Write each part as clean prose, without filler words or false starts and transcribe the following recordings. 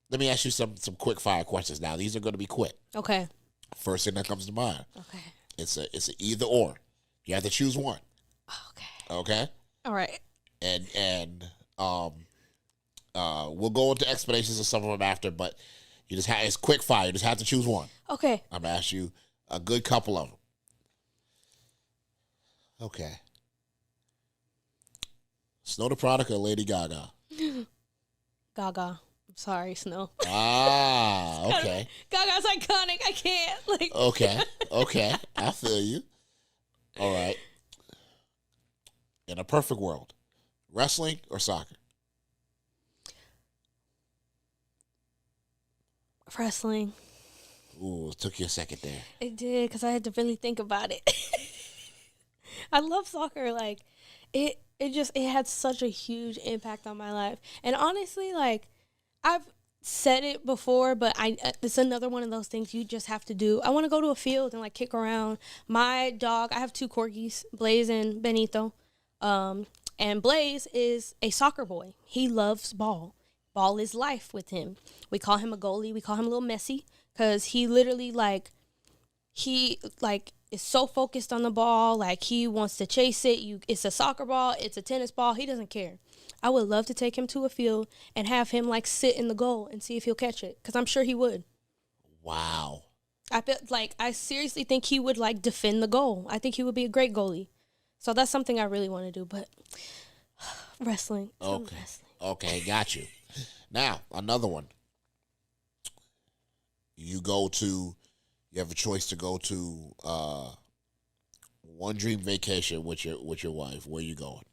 Let me ask you some quick fire questions now. These are going to be quick. Okay. First thing that comes to mind. Okay. It's a either or. You have to choose one. Okay. Okay? All right. And we'll go into explanations of some of them after, but you just have it's quick fire. You just have to choose one. Okay. I'm gonna ask you a good couple of them. Okay. Snow the Product or Lady Gaga? Gaga. I'm sorry, Snow. Ah, okay. Gaga's iconic. I can't. Like. Okay. I feel you. All right. In a perfect world, wrestling or soccer? Wrestling. Ooh, it took you a second there. It did, because I had to really think about it. I love soccer. Like, it had such a huge impact on my life. And honestly, like, I've said it before, but it's another one of those things you just have to do. I want to go to a field and, like, kick around. My dog, I have 2 corgis, Blaze and Benito. And Blaze is a soccer boy. He loves ball. Ball is life with him. We call him a goalie. We call him a little Messi, because he literally, is so focused on the ball. Like, he wants to chase it. It's a soccer ball. It's a tennis ball. He doesn't care. I would love to take him to a field and have him, like, sit in the goal and see if he'll catch it, because I'm sure he would. Wow. I seriously think he would, like, defend the goal. I think he would be a great goalie. So that's something I really want to do, but wrestling. Okay. Wrestling. Okay, got you. Now, another one. You have a choice to go to one dream vacation with your wife. Where you going?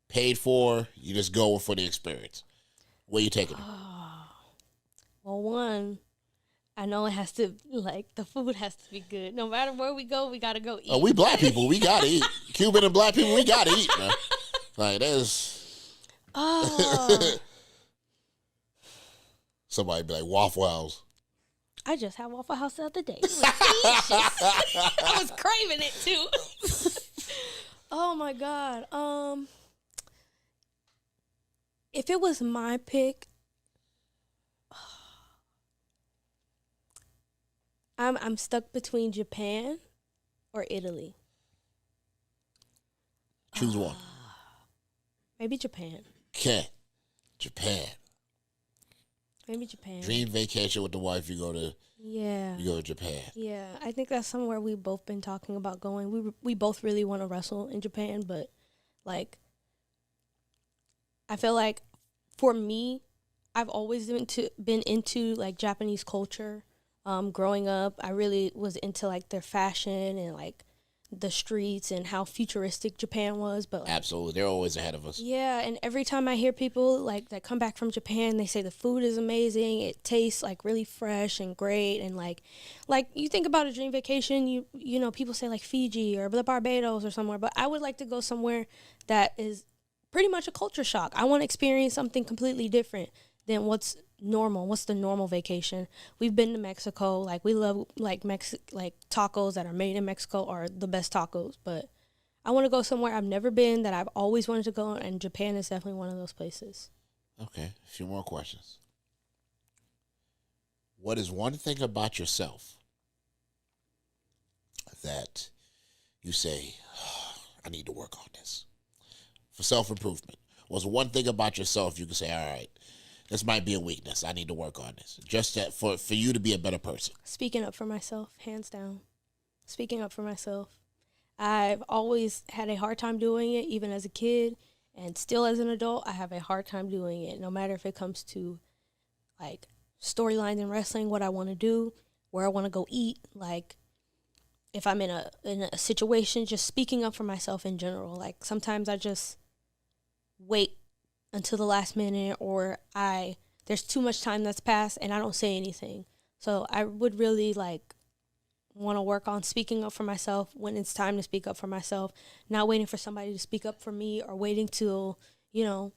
Paid for, you just go for the experience. Where you taking her? Well, one, I know it has to, like, the food has to be good. No matter where we go, we got to go eat. Oh, we black people, we got to eat. Cuban and black people, we got to eat, man. Like, there's... Oh. Somebody be like, Waffle House. I just had Waffle House the other day. It was delicious. I was craving it, too. Oh, my God. If it was my pick, I'm stuck between Japan or Italy. Choose one. Maybe Japan. Okay. Japan. Maybe Japan. Dream vacation with the wife, you go Yeah. to Japan. Yeah, I think that's somewhere we've both been talking about going. We both really want to wrestle in Japan, but, like, I feel like for me, I've always been into like Japanese culture. Growing up, I really was into, like, their fashion and, like, the streets and how futuristic Japan was. But, like, Absolutely, they're always ahead of us. yeah, and every time I hear people, like, that come back from Japan, they say the food is amazing. It tastes, like, really fresh and great. And, like you think about a dream vacation, you know, people say, like, Fiji or the Barbados or somewhere. But I would like to go somewhere that is pretty much a culture shock. I want to experience something completely different than what's normal. What's the normal vacation? We've been to Mexico. Like, we love, like, tacos that are made in Mexico are the best tacos. But I want to go somewhere I've never been that I've always wanted to go, and Japan is definitely one of those places. Okay, a few more questions. What is one thing about yourself that you say, oh, I need to work on this? For self-improvement. What's one thing about yourself you can say, all right, this might be a weakness. I need to work on this. Just that for you to be a better person. Speaking up for myself, hands down. Speaking up for myself. I've always had a hard time doing it, even as a kid, and still as an adult, I have a hard time doing it, no matter if it comes to, like, storylines in wrestling, what I want to do, where I want to go eat, like, if I'm in a situation, just speaking up for myself in general. Like, sometimes I just wait until the last minute, or there's too much time that's passed and I don't say anything. So I would really, like, want to work on speaking up for myself when it's time to speak up for myself, not waiting for somebody to speak up for me, or waiting till, you know,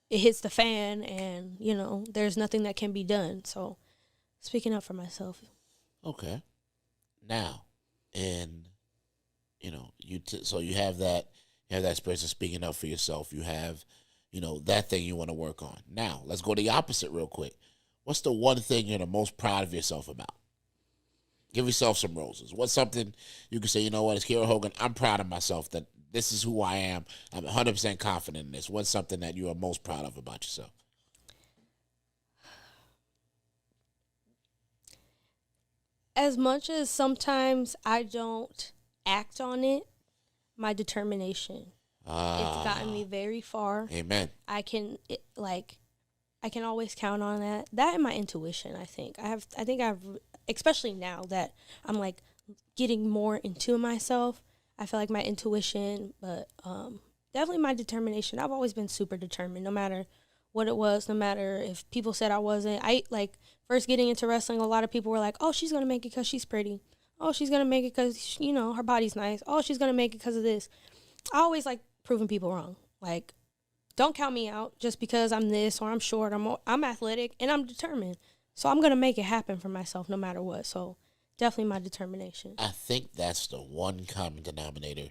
it hits the fan and, you know, there's nothing that can be done. So speaking up for myself. Okay. Now, in So you have that experience of speaking up for yourself. You have, that thing you want to work on. Now, let's go to the opposite real quick. What's the one thing you're the most proud of yourself about? Give yourself some roses. What's something you can say, you know what, as Kiera Hogan, I'm proud of myself that this is who I am. I'm 100% confident in this. What's something that you are most proud of about yourself? As much as sometimes I don't act on it, my determination. It's gotten me very far. Amen. I can always count on that. That and my intuition, I think. Especially now that I'm like getting more into myself, I feel like my intuition, but definitely my determination. I've always been super determined, no matter what it was, no matter if people said I wasn't. First getting into wrestling, a lot of people were like, oh, she's going to make it because she's pretty. Oh, she's going to make it because, her body's nice. Oh, she's going to make it because of this. I always like proving people wrong. Like, don't count me out just because I'm this or I'm short. I'm athletic and I'm determined. So I'm going to make it happen for myself no matter what. So definitely my determination. I think that's the one common denominator,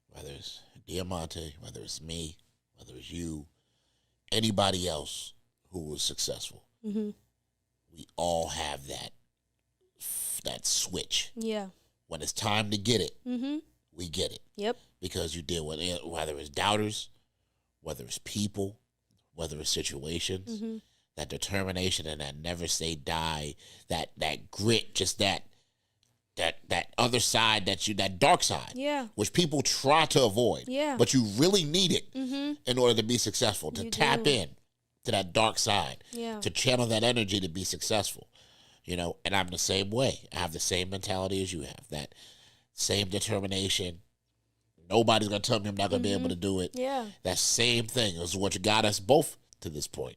whether it's Diamante, whether it's me, whether it's you, anybody else who was successful. Mm-hmm. We all have that switch. Yeah. When it's time to get it, mm-hmm. we get it. Yep. Because you deal with it, whether it's doubters, whether it's people, whether it's situations, mm-hmm. that determination and that never say die, that grit, just that other side that dark side, which people try to avoid, but you really need it mm-hmm. in order to be successful, to tap in to that dark side, to channel that energy to be successful, and I'm the same way. I have the same mentality as you have, that same determination. Nobody's going to tell me I'm not going to mm-hmm. be able to do it. Yeah. That same thing is what got us both to this point.